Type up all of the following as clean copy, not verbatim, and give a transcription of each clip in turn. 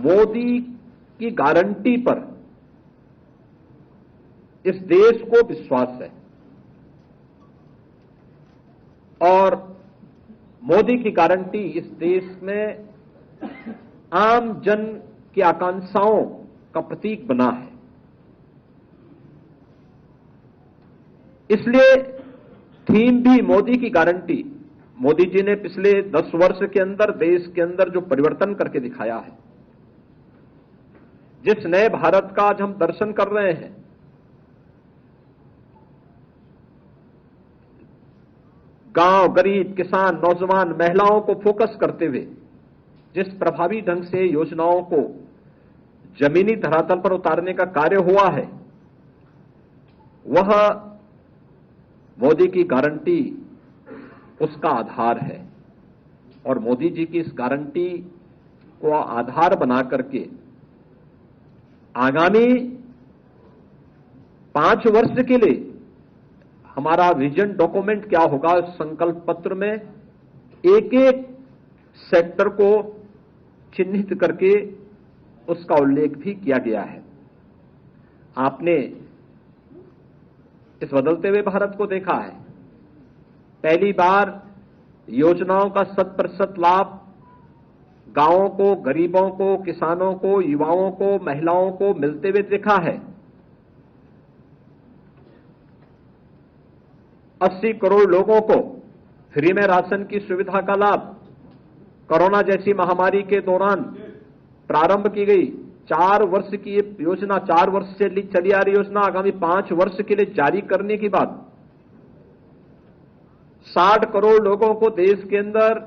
मोदी की गारंटी पर इस देश को विश्वास है और मोदी की गारंटी इस देश में आम जन की आकांक्षाओं का प्रतीक बना है। इसलिए थीम भी मोदी की गारंटी। मोदी जी ने पिछले 10 वर्ष के अंदर देश के अंदर जो परिवर्तन करके दिखाया है, जिस नए भारत का आज हम दर्शन कर रहे हैं, गांव, गरीब, किसान, नौजवान, महिलाओं को फोकस करते हुए जिस प्रभावी ढंग से योजनाओं को जमीनी धरातल पर उतारने का कार्य हुआ है, वह मोदी की गारंटी उसका आधार है। और मोदी जी की इस गारंटी को आधार बना करके आगामी 5 वर्ष के लिए हमारा विजन डॉक्यूमेंट क्या होगा, संकल्प पत्र में एक एक सेक्टर को चिन्हित करके उसका उल्लेख भी किया गया है। आपने इस बदलते हुए भारत को देखा है। पहली बार योजनाओं का 100% लाभ गांवों को, गरीबों को, किसानों को, युवाओं को, महिलाओं को मिलते हुए देखा है। 80 करोड़ लोगों को फ्री में राशन की सुविधा का लाभ कोरोना जैसी महामारी के दौरान प्रारंभ की गई। 4 वर्ष की ये योजना, 4 वर्ष से चली आ रही योजना आगामी 5 वर्ष के लिए जारी करने की बात। 60 करोड़ लोगों को देश के अंदर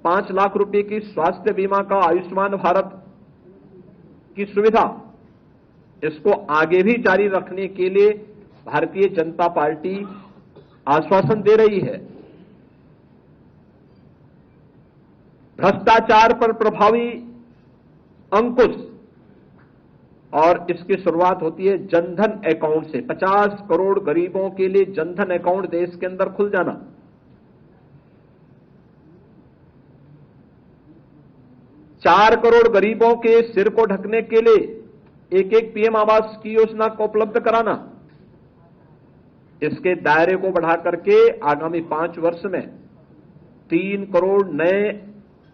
5 लाख रुपए की स्वास्थ्य बीमा का, आयुष्मान भारत की सुविधा, इसको आगे भी जारी रखने के लिए भारतीय जनता पार्टी आश्वासन दे रही है। भ्रष्टाचार पर प्रभावी अंकुश, और इसकी शुरुआत होती है जनधन अकाउंट से। 50 करोड़ गरीबों के लिए जनधन अकाउंट देश के अंदर खुल जाना। चार करोड़ गरीबों के सिर को ढकने के लिए एक पीएम आवास की योजना को उपलब्ध कराना। इसके दायरे को बढ़ा करके आगामी 5 वर्ष में 3 करोड़ नए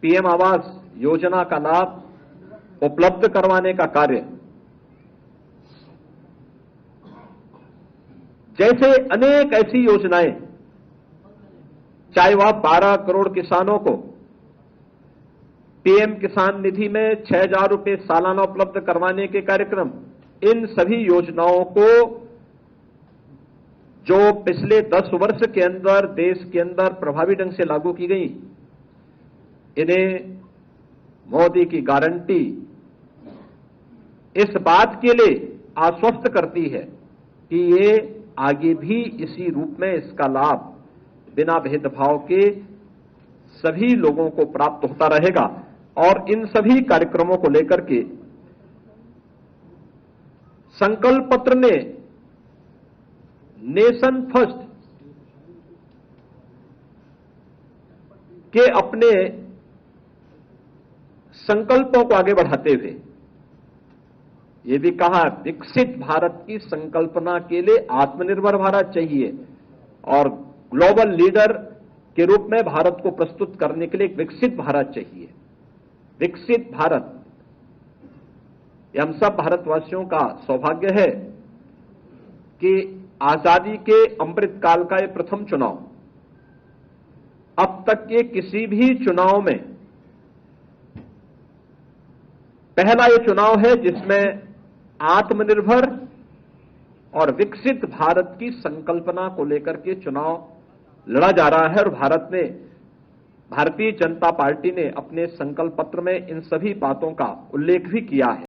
पीएम आवास योजना का लाभ उपलब्ध करवाने का कार्य। जैसे अनेक ऐसी योजनाएं, चाहे वह 12 करोड़ किसानों को पीएम किसान निधि में 6,000 रुपए सालाना उपलब्ध करवाने के कार्यक्रम, इन सभी योजनाओं को जो पिछले 10 वर्ष के अंदर देश के अंदर प्रभावी ढंग से लागू की गई, इन्हें मोदी की गारंटी इस बात के लिए आश्वस्त करती है कि ये आगे भी इसी रूप में इसका लाभ बिना भेदभाव के सभी लोगों को प्राप्त होता रहेगा। और इन सभी कार्यक्रमों को लेकर के संकल्प पत्र ने नेशन फर्स्ट के अपने संकल्पों को आगे बढ़ाते हुए ये भी कहा, विकसित भारत की संकल्पना के लिए आत्मनिर्भर भारत चाहिए और ग्लोबल लीडर के रूप में भारत को प्रस्तुत करने के लिए एक विकसित भारत चाहिए। विकसित भारत, ये हम सब भारतवासियों का सौभाग्य है कि आजादी के अमृत काल का ये प्रथम चुनाव, अब तक के किसी भी चुनाव में पहला ये चुनाव है जिसमें आत्मनिर्भर और विकसित भारत की संकल्पना को लेकर के चुनाव लड़ा जा रहा है। और भारतीय जनता पार्टी ने अपने संकल्प पत्र में इन सभी बातों का उल्लेख भी किया है।